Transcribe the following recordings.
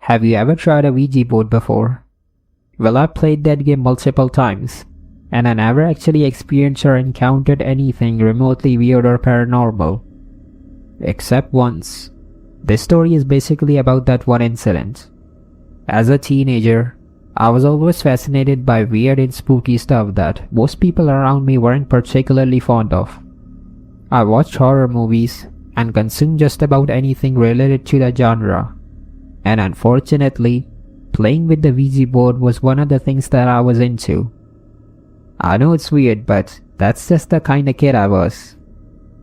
Have you ever tried a Ouija board before? Well, I've played that game multiple times, and I never actually experienced or encountered anything remotely weird or paranormal. Except once. This story is basically about that one incident. As a teenager, I was always fascinated by weird and spooky stuff that most people around me weren't particularly fond of. I watched horror movies and consumed just about anything related to the genre. And unfortunately, playing with the Ouija board was one of the things that I was into. I know it's weird, but that's just the kind of kid I was.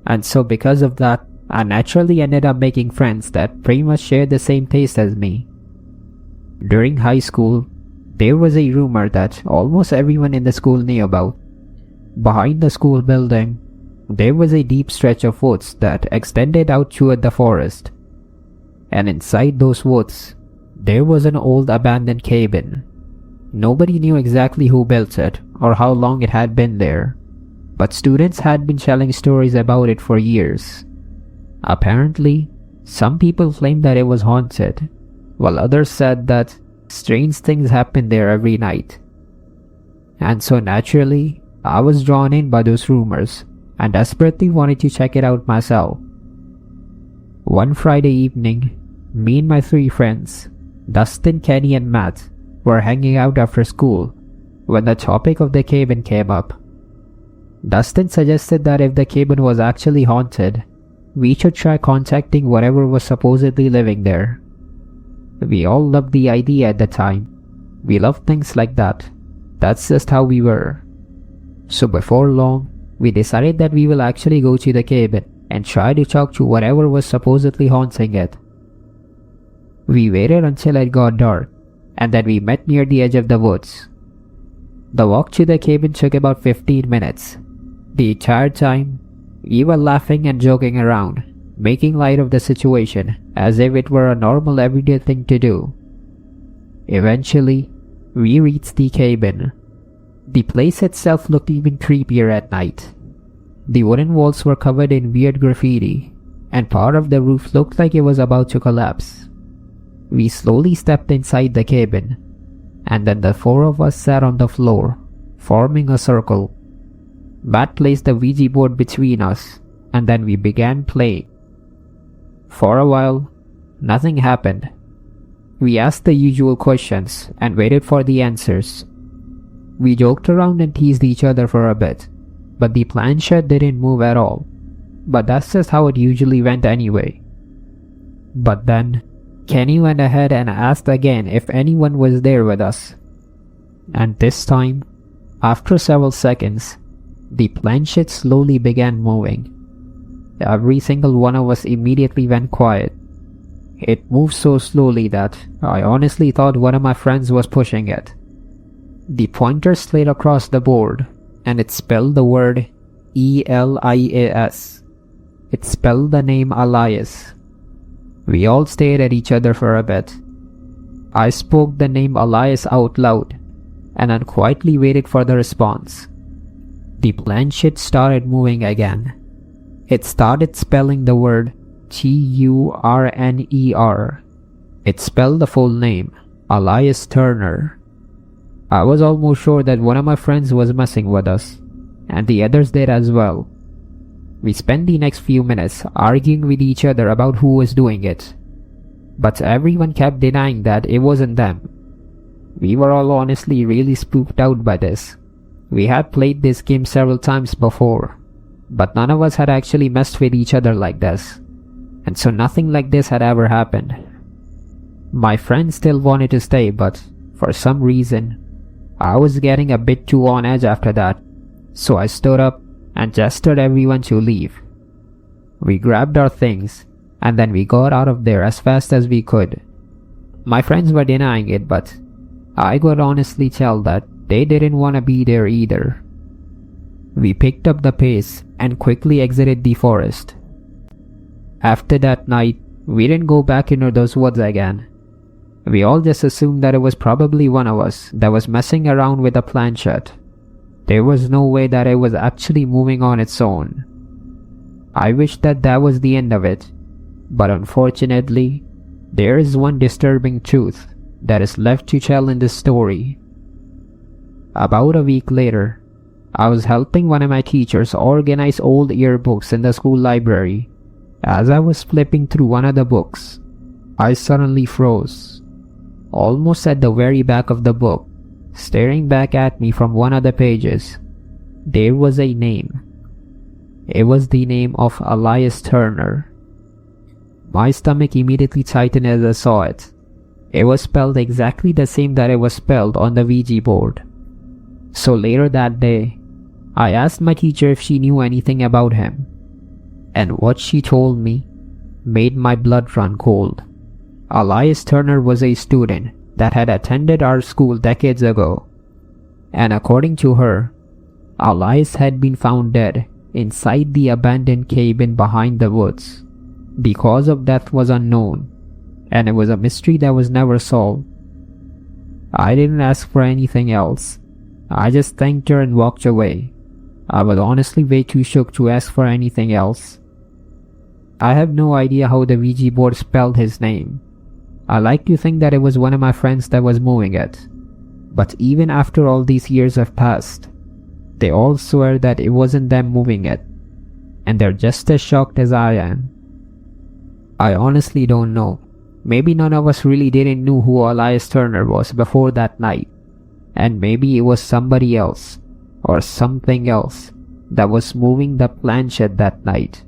And so because of that, I naturally ended up making friends that pretty much shared the same taste as me. During high school, there was a rumor that almost everyone in the school knew about. Behind the school building, there was a deep stretch of woods that extended out toward the forest. And inside those woods, there was an old abandoned cabin. Nobody knew exactly who built it or how long it had been there, but students had been telling stories about it for years. Apparently, some people claimed that it was haunted, while others said that strange things happened there every night. And so naturally, I was drawn in by those rumors and desperately wanted to check it out myself. One Friday evening, me and my three friends, Dustin, Kenny, and Matt, were hanging out after school when the topic of the cabin came up. Dustin suggested that if the cabin was actually haunted, we should try contacting whatever was supposedly living there. We all loved the idea at the time. We loved things like that. That's just how we were. So before long, we decided that we will actually go to the cabin and try to talk to whatever was supposedly haunting it. We waited until it got dark, and then we met near the edge of the woods. The walk to the cabin took about 15 minutes. The entire time, we were laughing and joking around, making light of the situation as if it were a normal everyday thing to do. Eventually, we reached the cabin. The place itself looked even creepier at night. The wooden walls were covered in weird graffiti, and part of the roof looked like it was about to collapse. We slowly stepped inside the cabin, and then the four of us sat on the floor, forming a circle. Matt placed the Ouija board between us, and then we began playing. For a while, nothing happened. We asked the usual questions and waited for the answers. We joked around and teased each other for a bit, but the planchette didn't move at all. But that's just how it usually went anyway. But then, Kenny went ahead and asked again if anyone was there with us. And this time, after several seconds, the planchette slowly began moving. Every single one of us immediately went quiet. It moved so slowly that I honestly thought one of my friends was pushing it. The pointer slid across the board, and it spelled the word Elias. It spelled the name Elias. We all stared at each other for a bit. I spoke the name Elias out loud, and then quietly waited for the response. The planchette started moving again. It started spelling the word Turner. It spelled the full name, Elias Turner. I was almost sure that one of my friends was messing with us, and the others did as well. We spent the next few minutes arguing with each other about who was doing it, but everyone kept denying that it wasn't them. We were all honestly really spooked out by this. We had played this game several times before, but none of us had actually messed with each other like this, and so nothing like this had ever happened. My friend still wanted to stay, but for some reason, I was getting a bit too on edge after that, so I stood up and gestured everyone to leave. We grabbed our things, and then we got out of there as fast as we could. My friends were denying it, but I could honestly tell that they didn't want to be there either. We picked up the pace and quickly exited the forest. After that night, we didn't go back into those woods again. We all just assumed that it was probably one of us that was messing around with the planchette. There was no way that it was actually moving on its own. I wish that was the end of it, but unfortunately, There is one disturbing truth that is left to tell in this story. About a week later, I was helping one of my teachers organize old yearbooks in the school library. As I was flipping through one of the books, I suddenly froze, almost at the very back of the book, staring back at me from one of the pages. There was a name. It was the name of Elias Turner. My stomach immediately tightened as I saw it. It was spelled exactly the same that it was spelled on the Ouija board. So later that day, I asked my teacher if she knew anything about him, and what she told me made my blood run cold. Elias Turner was a student that had attended our school decades ago, and according to her, Elias had been found dead inside the abandoned cabin behind the woods. The cause of death was unknown, and it was a mystery that was never solved. I didn't ask for anything else. I just thanked her and walked away. I was honestly way too shook to ask for anything else. I have no idea how the Ouija board spelled his name. I like to think that it was one of my friends that was moving it. But even after all these years have passed, they all swear that it wasn't them moving it, and they're just as shocked as I am. I honestly don't know. Maybe none of us really didn't know who Elias Turner was before that night, and maybe it was somebody else, or something else, that was moving the planchette that night.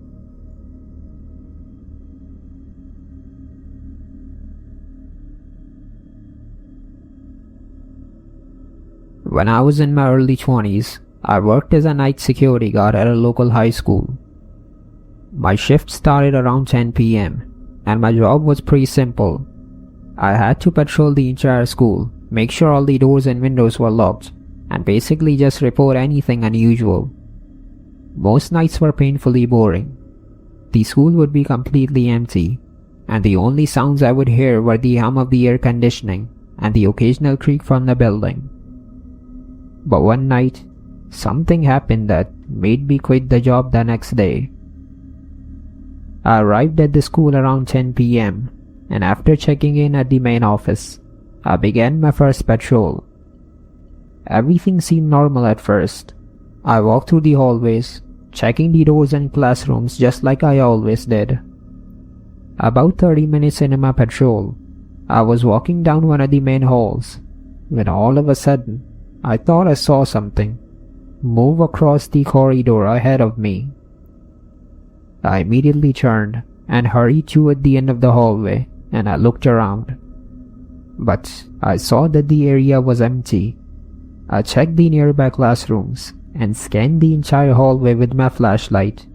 When I was in my early 20s, I worked as a night security guard at a local high school. My shift started around 10 p.m. and my job was pretty simple. I had to patrol the entire school, make sure all the doors and windows were locked, and basically just report anything unusual. Most nights were painfully boring. The school would be completely empty, and the only sounds I would hear were the hum of the air conditioning and the occasional creak from the building. But one night, something happened that made me quit the job the next day. I arrived at the school around 10 p.m. and after checking in at the main office, I began my first patrol. Everything seemed normal at first. I walked through the hallways, checking the doors and classrooms just like I always did. About 30 minutes into my patrol, I was walking down one of the main halls when all of a sudden, I thought I saw something move across the corridor ahead of me. I immediately turned and hurried toward the end of the hallway, and I looked around. But I saw that the area was empty. I checked the nearby classrooms and scanned the entire hallway with my flashlight.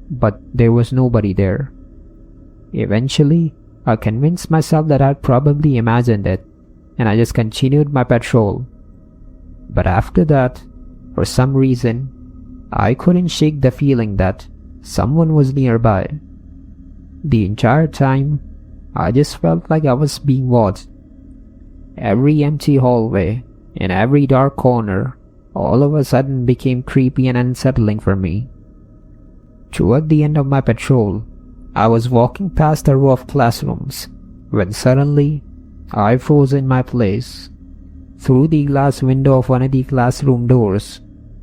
But there was nobody there. Eventually, I convinced myself that I'd probably imagined it, and I just continued my patrol. But after that, for some reason, I couldn't shake the feeling that someone was nearby. The entire time, I just felt like I was being watched. Every empty hallway, in every dark corner, all of a sudden became creepy and unsettling for me. Toward the end of my patrol, I was walking past a row of classrooms when suddenly, I froze in my place. Through the glass window of one of the classroom doors,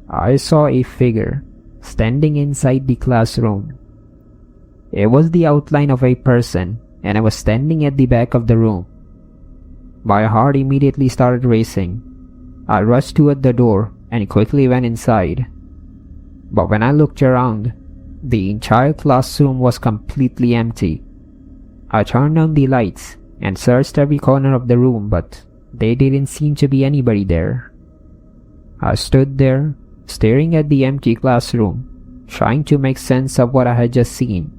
I saw a figure standing inside the classroom. It was the outline of a person, and I was standing at the back of the room. My heart immediately started racing. I rushed toward the door and quickly went inside. But when I looked around, the entire classroom was completely empty. I turned on the lights and searched every corner of the room, but there didn't seem to be anybody there. I stood there, staring at the empty classroom, trying to make sense of what I had just seen.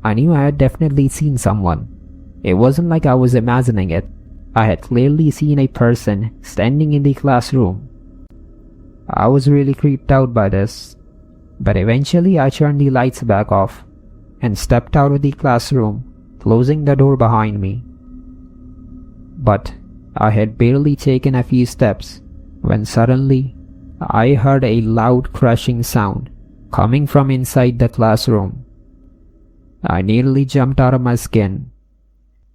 I knew I had definitely seen someone. It wasn't like I was imagining it. I had clearly seen a person standing in the classroom. I was really creeped out by this, but eventually I turned the lights back off and stepped out of the classroom, closing the door behind me. But I had barely taken a few steps when suddenly I heard a loud crashing sound coming from inside the classroom. I nearly jumped out of my skin.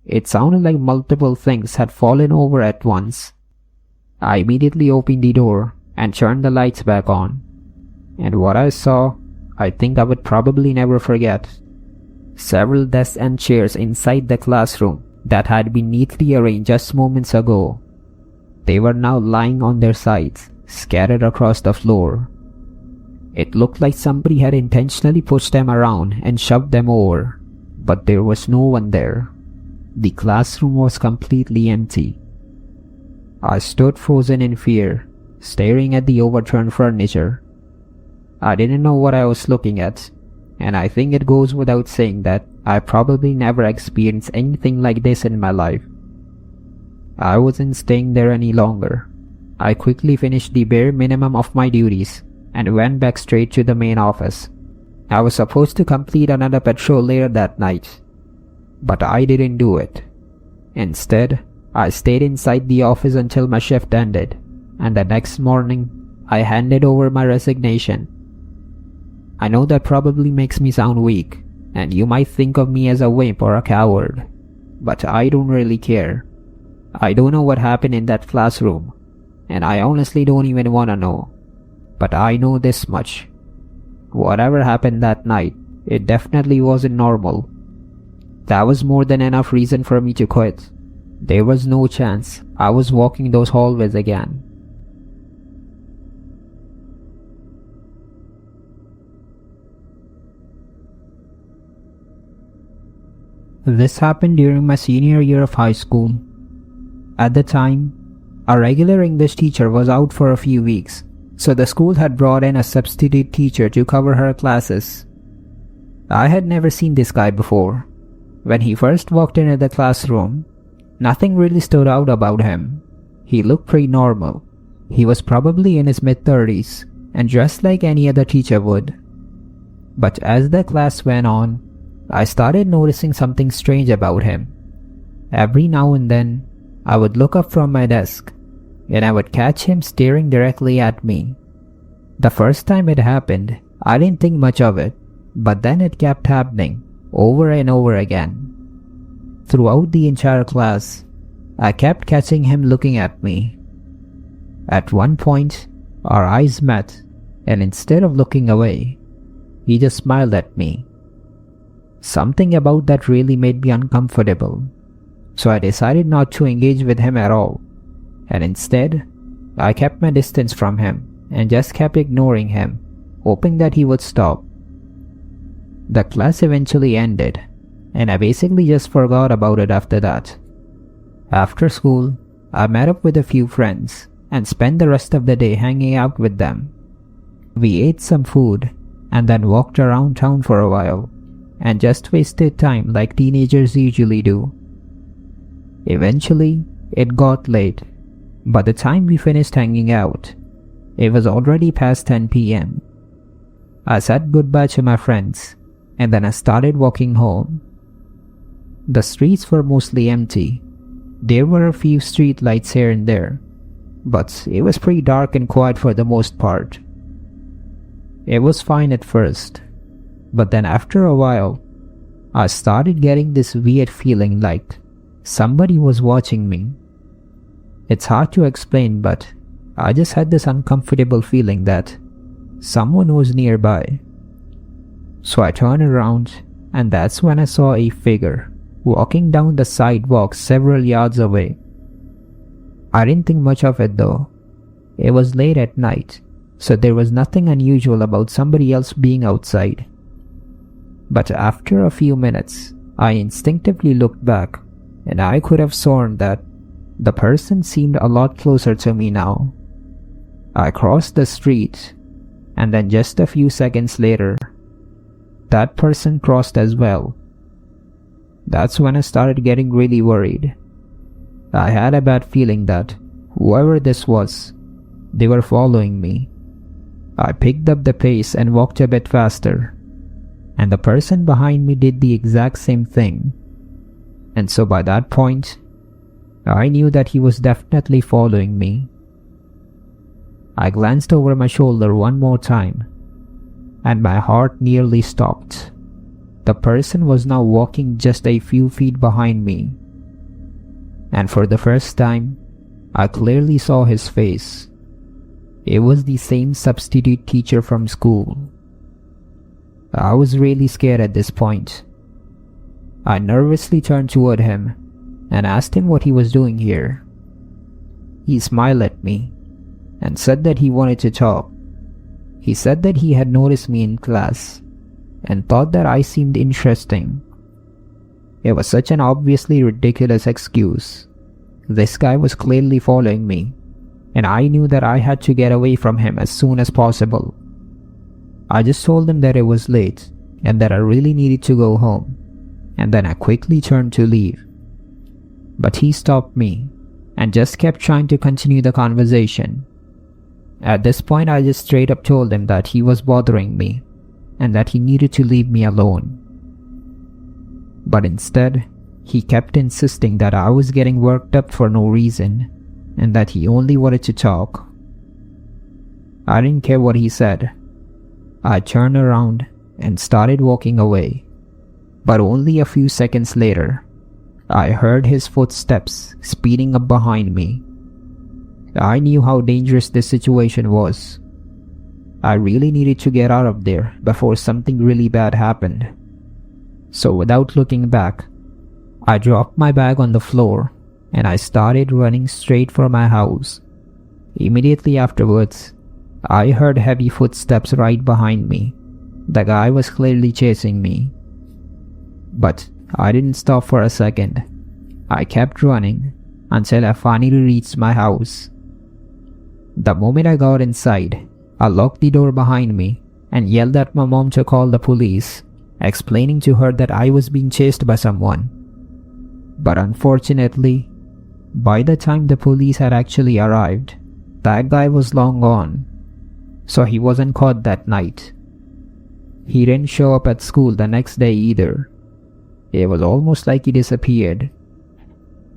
It sounded like multiple things had fallen over at once. I immediately opened the door and turned the lights back on. And what I saw, I think I would probably never forget. Several desks and chairs inside the classroom that had been neatly arranged just moments ago. They were now lying on their sides, scattered across the floor. It looked like somebody had intentionally pushed them around and shoved them over, but there was no one there. The classroom was completely empty. I stood frozen in fear, staring at the overturned furniture. I didn't know what I was looking at, and I think it goes without saying that I probably never experienced anything like this in my life. I wasn't staying there any longer. I quickly finished the bare minimum of my duties and went back straight to the main office. I was supposed to complete another patrol later that night, but I didn't do it. Instead, I stayed inside the office until my shift ended, and the next morning, I handed over my resignation. I know that probably makes me sound weak, and you might think of me as a wimp or a coward, but I don't really care. I don't know what happened in that classroom, and I honestly don't even want to know. But I know this much. Whatever happened that night, it definitely wasn't normal. That was more than enough reason for me to quit. There was no chance I was walking those hallways again. This happened during my senior year of high school. At the time, our regular English teacher was out for a few weeks, so the school had brought in a substitute teacher to cover her classes. I had never seen this guy before. When he first walked into the classroom, nothing really stood out about him. He looked pretty normal. He was probably in his mid-30s and dressed like any other teacher would. But as the class went on, I started noticing something strange about him. Every now and then, I would look up from my desk, and I would catch him staring directly at me. The first time it happened, I didn't think much of it, but then it kept happening, over and over again. Throughout the entire class, I kept catching him looking at me. At one point, our eyes met, and instead of looking away, he just smiled at me. Something about that really made me uncomfortable, so I decided not to engage with him at all, and instead, I kept my distance from him and just kept ignoring him, hoping that he would stop. The class eventually ended, and I basically just forgot about it after that. After school, I met up with a few friends and spent the rest of the day hanging out with them. We ate some food and then walked around town for a while and just wasted time like teenagers usually do. Eventually, it got late. By the time we finished hanging out, it was already past 10 p.m. I said goodbye to my friends, and then I started walking home. The streets were mostly empty. There were a few street lights here and there, but it was pretty dark and quiet for the most part. It was fine at first, but then after a while, I started getting this weird feeling like somebody was watching me. It's hard to explain, but I just had this uncomfortable feeling that someone was nearby. So I turned around, and that's when I saw a figure walking down the sidewalk several yards away. I didn't think much of it though. It was late at night, so there was nothing unusual about somebody else being outside. But after a few minutes, I instinctively looked back, and I could have sworn that the person seemed a lot closer to me now. I crossed the street, and then just a few seconds later, that person crossed as well. That's when I started getting really worried. I had a bad feeling that whoever this was, they were following me. I picked up the pace and walked a bit faster, and the person behind me did the exact same thing. And so by that point, I knew that he was definitely following me. I glanced over my shoulder one more time, and my heart nearly stopped. The person was now walking just a few feet behind me, and for the first time, I clearly saw his face. It was the same substitute teacher from school. I was really scared at this point. I nervously turned toward him and asked him what he was doing here. He smiled at me and said that he wanted to talk. He said that he had noticed me in class and thought that I seemed interesting. It was such an obviously ridiculous excuse. This guy was clearly following me, and I knew that I had to get away from him as soon as possible. I just told him that it was late and that I really needed to go home, and then I quickly turned to leave. But he stopped me and just kept trying to continue the conversation. At this point, I just straight up told him that he was bothering me and that he needed to leave me alone. But instead, he kept insisting that I was getting worked up for no reason and that he only wanted to talk. I didn't care what he said. I turned around and started walking away. But only a few seconds later, I heard his footsteps speeding up behind me. I knew how dangerous this situation was. I really needed to get out of there before something really bad happened. So without looking back, I dropped my bag on the floor and I started running straight for my house. Immediately afterwards, I heard heavy footsteps right behind me. The guy was clearly chasing me. But I didn't stop for a second. I kept running until I finally reached my house. The moment I got inside, I locked the door behind me and yelled at my mom to call the police, explaining to her that I was being chased by someone. But unfortunately, by the time the police had actually arrived, that guy was long gone, so he wasn't caught that night. He didn't show up at school the next day either. It was almost like he disappeared.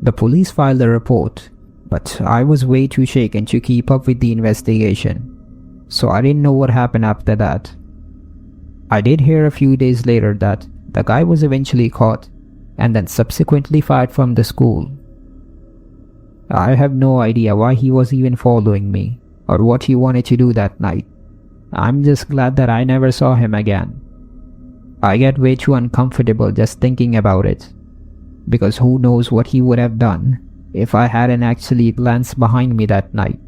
The police filed a report, but I was way too shaken to keep up with the investigation, so I didn't know what happened after that. I did hear a few days later that the guy was eventually caught and then subsequently fired from the school. I have no idea why he was even following me or what he wanted to do that night. I'm just glad that I never saw him again. I get way too uncomfortable just thinking about it, because who knows what he would have done if I hadn't actually glanced behind me that night.